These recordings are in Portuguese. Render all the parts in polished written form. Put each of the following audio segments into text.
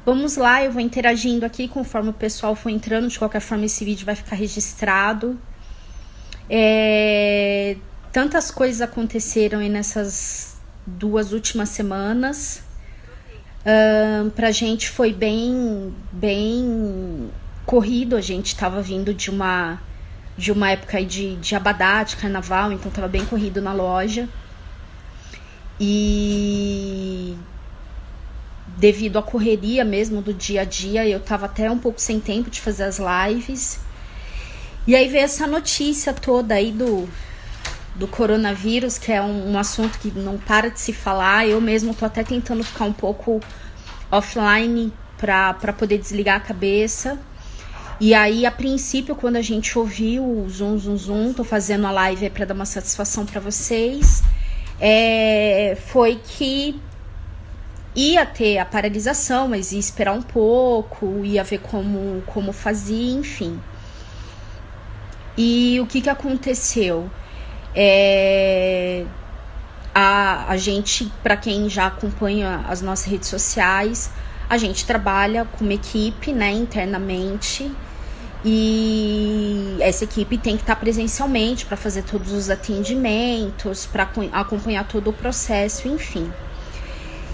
Vamos lá, eu vou interagindo aqui conforme o pessoal for entrando. De qualquer forma, esse vídeo vai ficar registrado. Tantas coisas aconteceram aí nessas 2 últimas semanas. Pra gente foi bem corrido. A gente tava vindo de uma época aí de abadá, de carnaval, então tava bem corrido na loja. E devido à correria mesmo do dia a dia, eu tava até um pouco sem tempo de fazer as lives. E aí veio essa notícia toda aí do coronavírus, que é um assunto que não para de se falar. Eu mesmo tô até tentando ficar um pouco offline pra poder desligar a cabeça. E aí, a princípio, quando a gente ouviu o zoom, tô fazendo a live pra dar uma satisfação pra vocês, foi que ia ter a paralisação, mas ia esperar um pouco, ia ver como fazia, enfim. E o que aconteceu? A gente, para quem já acompanha as nossas redes sociais, a gente trabalha com uma equipe, né, internamente, e essa equipe tem que estar presencialmente para fazer todos os atendimentos, para acompanhar todo o processo, enfim.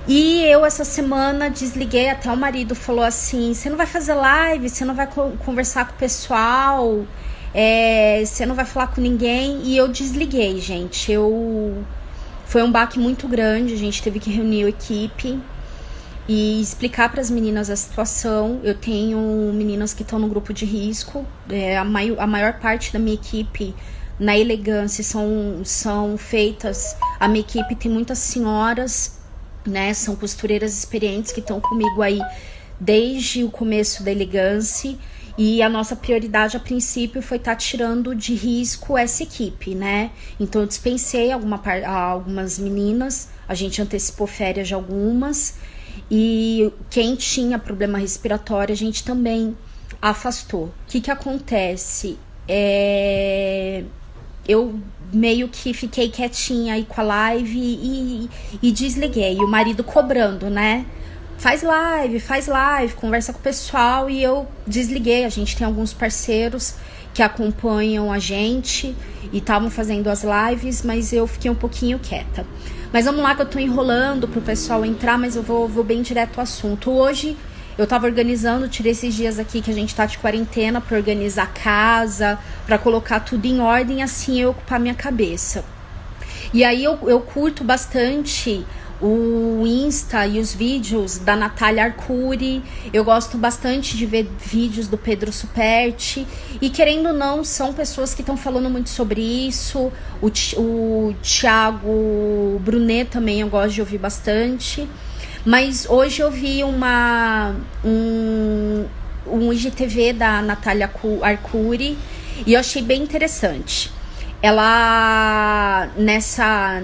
E eu essa semana desliguei, até o marido falou assim: você não vai fazer live, você não vai conversar com o pessoal, você não vai falar com ninguém. E eu desliguei, gente. Foi um baque muito grande, a gente teve que reunir a equipe e explicar para as meninas a situação. Eu tenho meninas que estão no grupo de risco, a maior parte da minha equipe na Elegância são feitas, a minha equipe tem muitas senhoras, né, são costureiras experientes que estão comigo aí desde o começo da Elegância, e a nossa prioridade a princípio foi estar tirando de risco essa equipe, né? Então eu dispensei algumas meninas, a gente antecipou férias de algumas, e quem tinha problema respiratório a gente também afastou. O que acontece? Eu meio que fiquei quietinha aí com a live e desliguei. E o marido cobrando, né? Faz live, conversa com o pessoal. E eu desliguei. A gente tem alguns parceiros que acompanham a gente e estavam fazendo as lives, mas eu fiquei um pouquinho quieta. Mas vamos lá, que eu tô enrolando pro pessoal entrar, mas eu vou bem direto ao assunto. Hoje eu tava organizando, tirei esses dias aqui que a gente tá de quarentena pra organizar a casa, pra colocar tudo em ordem, assim eu ocupar minha cabeça. E aí eu curto bastante o Insta e os vídeos da Natália Arcuri. Eu gosto bastante de ver vídeos do Pedro Superti. E querendo ou não, são pessoas que estão falando muito sobre isso. O Thiago Brunet também eu gosto de ouvir bastante. Mas hoje eu vi um IGTV da Natália Arcuri e eu achei bem interessante. Ela, nessa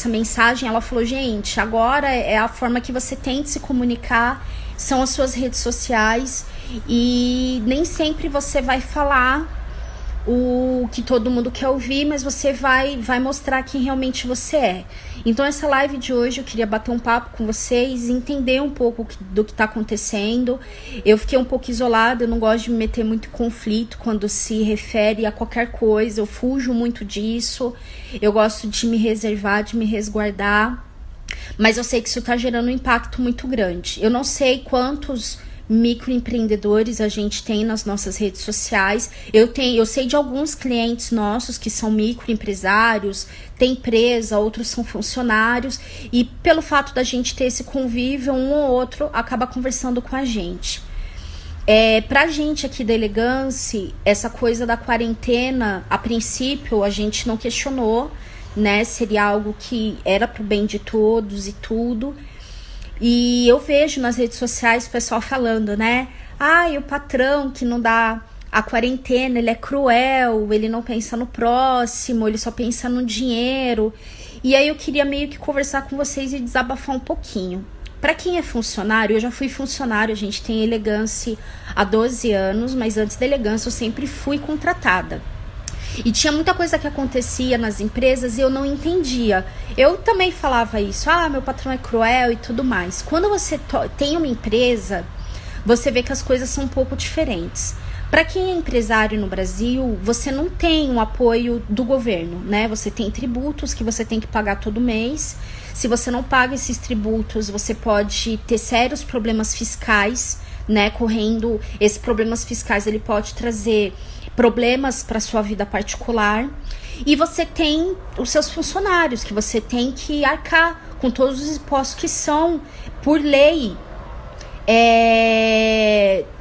mensagem, ela falou: gente, agora é a forma que você tem de se comunicar, são as suas redes sociais, e nem sempre você vai falar o que todo mundo quer ouvir, mas você vai mostrar quem realmente você é. Então essa live de hoje eu queria bater um papo com vocês, entender um pouco do que está acontecendo. Eu fiquei um pouco isolada, eu não gosto de me meter muito em conflito quando se refere a qualquer coisa, eu fujo muito disso, eu gosto de me reservar, de me resguardar, mas eu sei que isso está gerando um impacto muito grande. Eu não sei quantos microempreendedores a gente tem nas nossas redes sociais. Eu sei de alguns clientes nossos que são microempresários, tem empresa, outros são funcionários, e pelo fato da gente ter esse convívio, um ou outro acaba conversando com a gente. Pra gente aqui da Elegância, essa coisa da quarentena, a princípio a gente não questionou, né? Seria algo que era pro bem de todos e tudo. E eu vejo nas redes sociais o pessoal falando, né? E o patrão que não dá a quarentena, ele é cruel, ele não pensa no próximo, ele só pensa no dinheiro. E aí eu queria meio que conversar com vocês e desabafar um pouquinho. Para quem é funcionário, eu já fui funcionário, a gente tem Elegância há 12 anos, mas antes da Elegância eu sempre fui contratada. E tinha muita coisa que acontecia nas empresas e eu não entendia. Eu também falava isso, meu patrão é cruel e tudo mais. Quando você tem uma empresa, você vê que as coisas são um pouco diferentes. Para quem é empresário no Brasil, você não tem um apoio do governo, né? Você tem tributos que você tem que pagar todo mês. Se você não paga esses tributos, você pode ter sérios problemas fiscais, né? Correndo, esses problemas fiscais, ele pode trazer problemas para sua vida particular. E você tem os seus funcionários, que você tem que arcar com todos os impostos que são, por lei,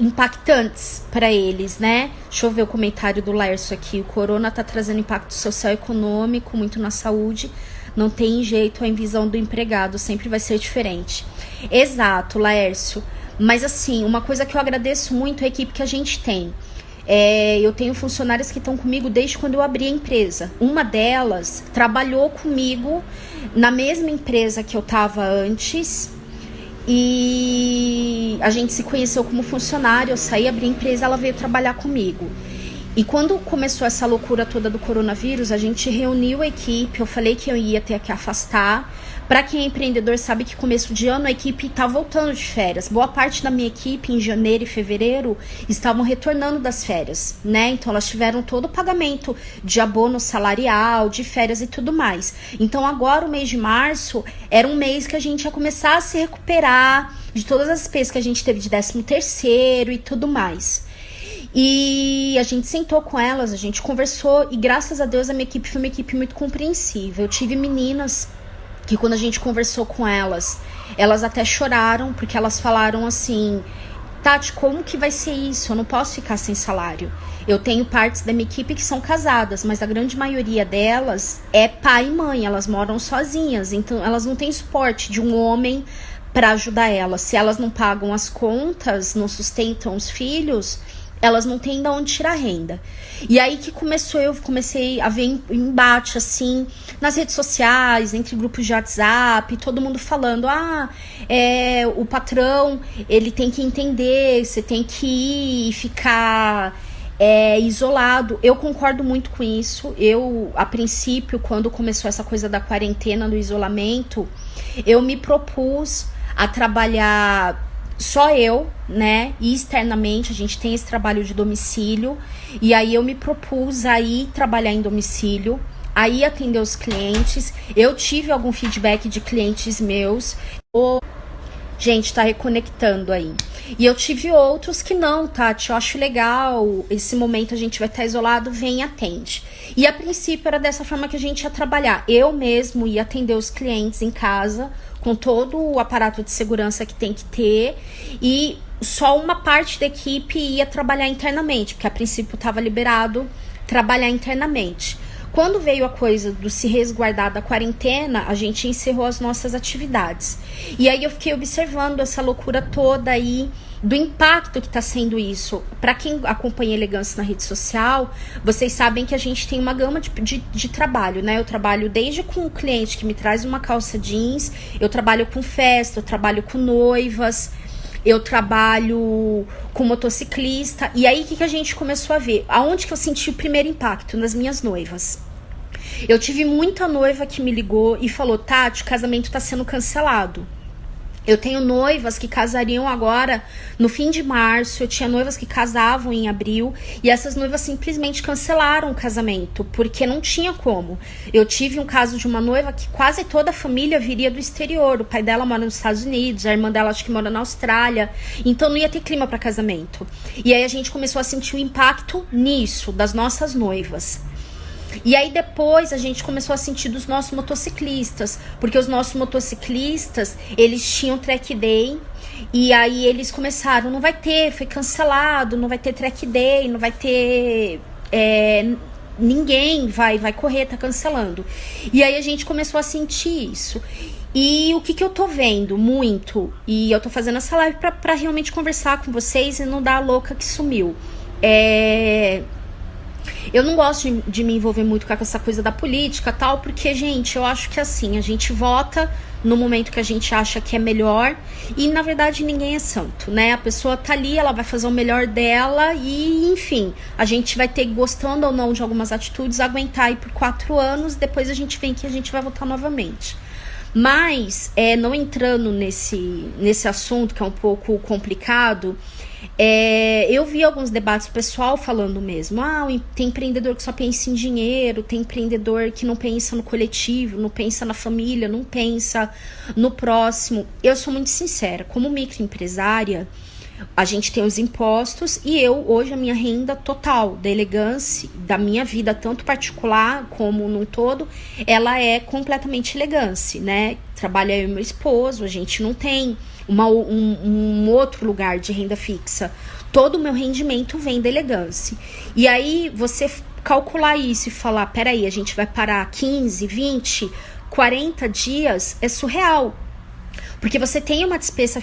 impactantes para eles, né? Deixa eu ver o comentário do Laércio aqui. O corona tá trazendo impacto social e econômico, muito na saúde. Não tem jeito, a visão do empregado sempre vai ser diferente. Exato, Laércio. Mas assim, uma coisa que eu agradeço muito é a equipe que a gente tem. Eu tenho funcionários que estão comigo desde quando eu abri a empresa. Uma delas trabalhou comigo na mesma empresa que eu estava antes. E a gente se conheceu como funcionário, eu saí, abri a empresa, ela veio trabalhar comigo. E quando começou essa loucura toda do coronavírus, a gente reuniu a equipe, eu falei que eu ia ter que afastar. Para quem é empreendedor sabe que começo de ano a equipe tá voltando de férias. Boa parte da minha equipe em janeiro e fevereiro estavam retornando das férias, né? Então elas tiveram todo o pagamento de abono salarial, de férias e tudo mais. Então agora o mês de março era um mês que a gente ia começar a se recuperar de todas as despesas que a gente teve de 13º e tudo mais. E a gente sentou com elas, a gente conversou e graças a Deus a minha equipe foi uma equipe muito compreensiva. Eu tive meninas que quando a gente conversou com elas, elas até choraram, porque elas falaram assim: Tati, como que vai ser isso? Eu não posso ficar sem salário. Eu tenho partes da minha equipe que são casadas, mas a grande maioria delas é pai e mãe, elas moram sozinhas, então elas não têm suporte de um homem para ajudar elas. Se elas não pagam as contas, não sustentam os filhos, elas não têm de onde tirar renda. E aí que eu comecei a ver embate, assim, nas redes sociais, entre grupos de WhatsApp, todo mundo falando, o patrão, ele tem que entender, você tem que ir e ficar isolado. Eu concordo muito com isso. Eu, a princípio, quando começou essa coisa da quarentena, do isolamento, eu me propus a trabalhar só eu, né, e externamente a gente tem esse trabalho de domicílio, e aí eu me propus a ir trabalhar em domicílio, aí atender os clientes. Eu tive algum feedback de clientes meus, gente, tá reconectando aí. E eu tive outros que não, Tati, eu acho legal, esse momento a gente vai estar isolado, vem e atende. E a princípio era dessa forma que a gente ia trabalhar. Eu mesmo ia atender os clientes em casa, com todo o aparato de segurança que tem que ter, e só uma parte da equipe ia trabalhar internamente, porque a princípio estava liberado trabalhar internamente. Quando veio a coisa do se resguardar da quarentena, a gente encerrou as nossas atividades. E aí eu fiquei observando essa loucura toda aí, do impacto que está sendo isso. Para quem acompanha Elegância na rede social, vocês sabem que a gente tem uma gama de trabalho, né? Eu trabalho desde com o cliente que me traz uma calça jeans, eu trabalho com festa, eu trabalho com noivas, eu trabalho com motociclista. E aí, o que a gente começou a ver? Aonde que eu senti o primeiro impacto? Nas minhas noivas. Eu tive muita noiva que me ligou e falou: Tati, o casamento tá sendo cancelado. Eu tenho noivas que casariam agora no fim de março, eu tinha noivas que casavam em abril, e essas noivas simplesmente cancelaram o casamento, porque não tinha como. Eu tive um caso de uma noiva que quase toda a família viria do exterior, o pai dela mora nos Estados Unidos, a irmã dela acho que mora na Austrália, então não ia ter clima para casamento. E aí a gente começou a sentir o impacto nisso, das nossas noivas. E aí depois a gente começou a sentir dos nossos motociclistas, porque os nossos motociclistas, eles tinham track day, e aí eles começaram, não vai ter, foi cancelado, não vai ter track day, não vai ter, ninguém vai correr, tá cancelando. E aí a gente começou a sentir isso. E o que eu tô vendo muito, e eu tô fazendo essa live pra realmente conversar com vocês e não dar a louca que sumiu, Eu não gosto de me envolver muito com essa coisa da política e tal, porque, gente, eu acho que assim, a gente vota no momento que a gente acha que é melhor e, na verdade, ninguém é santo, né? A pessoa tá ali, ela vai fazer o melhor dela e, enfim, a gente vai ter, gostando ou não de algumas atitudes, aguentar aí por 4 anos, depois a gente vem que a gente vai votar novamente. Mas, não entrando nesse assunto que é um pouco complicado, eu vi alguns debates pessoal falando mesmo, tem empreendedor que só pensa em dinheiro, tem empreendedor que não pensa no coletivo, não pensa na família, não pensa no próximo. Eu sou muito sincera, como microempresária, a gente tem os impostos e hoje a minha renda total da Elegance, da minha vida, tanto particular como num todo, ela é completamente Elegance, né? Trabalha eu e meu esposo, a gente não tem um outro lugar de renda fixa. Todo o meu rendimento vem da Elegance. E aí, você calcular isso e falar, peraí, a gente vai parar 15, 20, 40 dias, é surreal. Porque você tem uma despesa,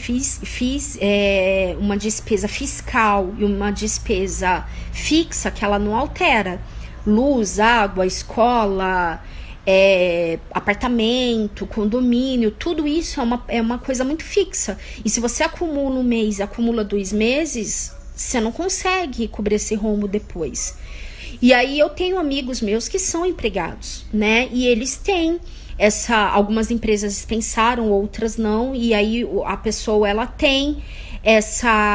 uma despesa fiscal e uma despesa fixa que ela não altera. Luz, água, escola, apartamento, condomínio, tudo isso é uma coisa muito fixa. E se você acumula um mês, acumula 2 meses, você não consegue cobrir esse rombo depois. E aí eu tenho amigos meus que são empregados, né? E eles têm algumas empresas dispensaram, outras não, e aí a pessoa ela tem essa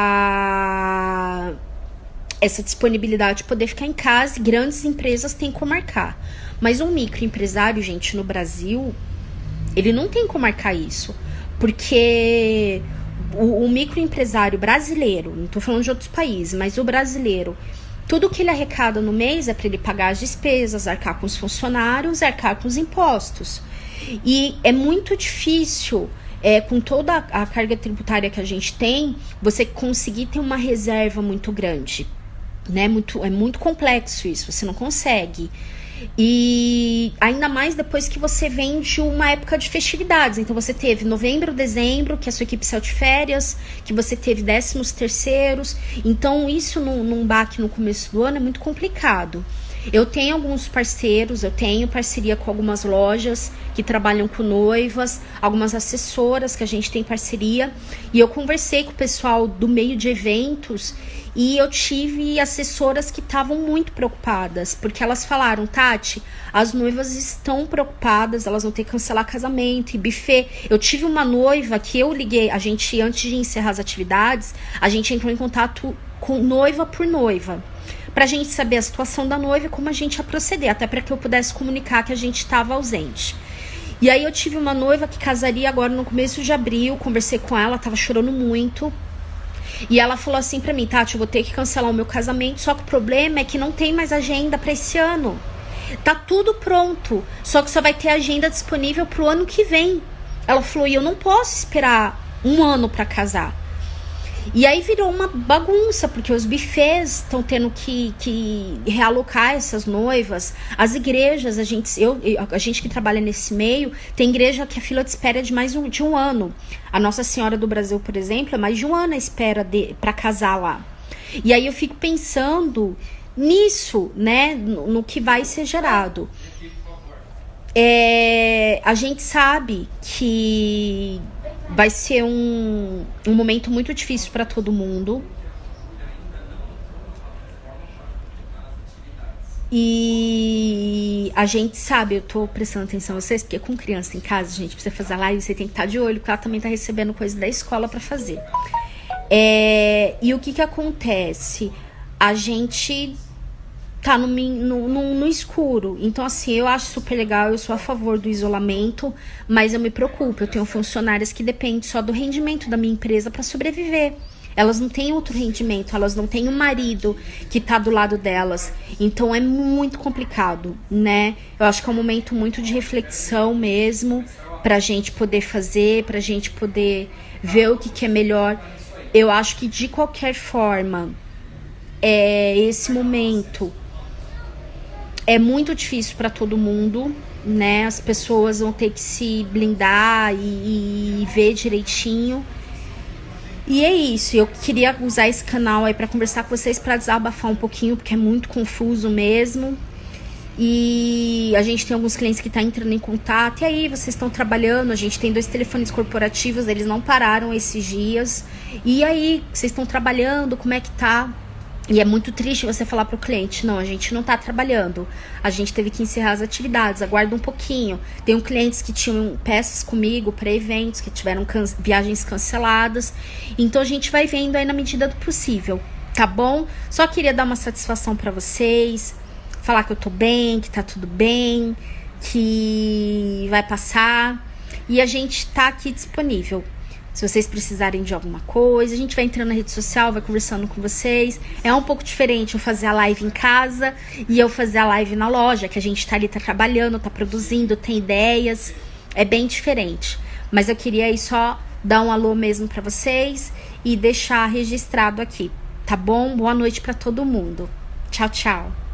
disponibilidade de poder ficar em casa, e grandes empresas têm como marcar. Mas um microempresário, gente, no Brasil, ele não tem como marcar isso, porque o microempresário brasileiro, não tô falando de outros países, mas o brasileiro, tudo que ele arrecada no mês é para ele pagar as despesas, arcar com os funcionários, arcar com os impostos. E é muito difícil, com toda a carga tributária que a gente tem, você conseguir ter uma reserva muito grande, né? É muito complexo isso, você não consegue. E ainda mais depois que você vem de uma época de festividades. Então você teve novembro, dezembro, que a sua equipe saiu de férias, que você teve 13º. Então isso num baque no começo do ano é muito complicado. Eu tenho alguns parceiros, eu tenho parceria com algumas lojas que trabalham com noivas, algumas assessoras que a gente tem parceria, e eu conversei com o pessoal do meio de eventos e eu tive assessoras que estavam muito preocupadas, porque elas falaram, Tati, as noivas estão preocupadas, elas vão ter que cancelar casamento e buffet. Eu tive uma noiva que eu liguei, a gente, antes de encerrar as atividades, a gente entrou em contato com noiva por noiva, pra gente saber a situação da noiva e como a gente ia proceder, até para que eu pudesse comunicar que a gente estava ausente. E aí eu tive uma noiva que casaria agora no começo de abril, conversei com ela, tava chorando muito. E ela falou assim pra mim, Tati, eu vou ter que cancelar o meu casamento, só que o problema é que não tem mais agenda pra esse ano. Tá tudo pronto, só que só vai ter agenda disponível pro ano que vem. Ela falou, e eu não posso esperar 1 ano pra casar. E aí virou uma bagunça, porque os buffets estão tendo que realocar essas noivas. As igrejas, a gente que trabalha nesse meio, tem igreja que a fila de espera é de mais de um ano. A Nossa Senhora do Brasil, por exemplo, é mais de 1 ano a espera para casar lá. E aí eu fico pensando nisso, né, no que vai ser gerado. A gente sabe que vai ser um momento muito difícil para todo mundo. E a gente sabe, eu tô prestando atenção a vocês, porque com criança em casa, gente, pra você fazer a live, você tem que estar de olho, porque ela também tá recebendo coisa da escola para fazer. E o que acontece? A gente tá no escuro. Então, assim, eu acho super legal, eu sou a favor do isolamento, mas eu me preocupo. Eu tenho funcionárias que dependem só do rendimento da minha empresa para sobreviver. Elas não têm outro rendimento, elas não têm um marido que tá do lado delas. Então é muito complicado, né? Eu acho que é um momento muito de reflexão mesmo, pra gente poder fazer, pra gente poder ver o que é melhor. Eu acho que de qualquer forma, esse momento é muito difícil para todo mundo, né? As pessoas vão ter que se blindar e ver direitinho. E é isso, eu queria usar esse canal aí pra conversar com vocês, pra desabafar um pouquinho, porque é muito confuso mesmo. E a gente tem alguns clientes que tá entrando em contato. E aí, vocês estão trabalhando? A gente tem 2 telefones corporativos, eles não pararam esses dias. E aí, vocês estão trabalhando? Como é que tá? E é muito triste você falar pro cliente, não, a gente não tá trabalhando. A gente teve que encerrar as atividades, aguarda um pouquinho. Tenho clientes que tinham peças comigo para eventos, que tiveram viagens canceladas. Então a gente vai vendo aí na medida do possível, tá bom? Só queria dar uma satisfação para vocês, falar que eu tô bem, que tá tudo bem, que vai passar. E a gente tá aqui disponível. Se vocês precisarem de alguma coisa, a gente vai entrando na rede social, vai conversando com vocês. É um pouco diferente eu fazer a live em casa e eu fazer a live na loja, que a gente tá ali, tá trabalhando, tá produzindo, tem ideias. É bem diferente. Mas eu queria aí só dar um alô mesmo pra vocês e deixar registrado aqui, tá bom? Boa noite pra todo mundo. Tchau, tchau.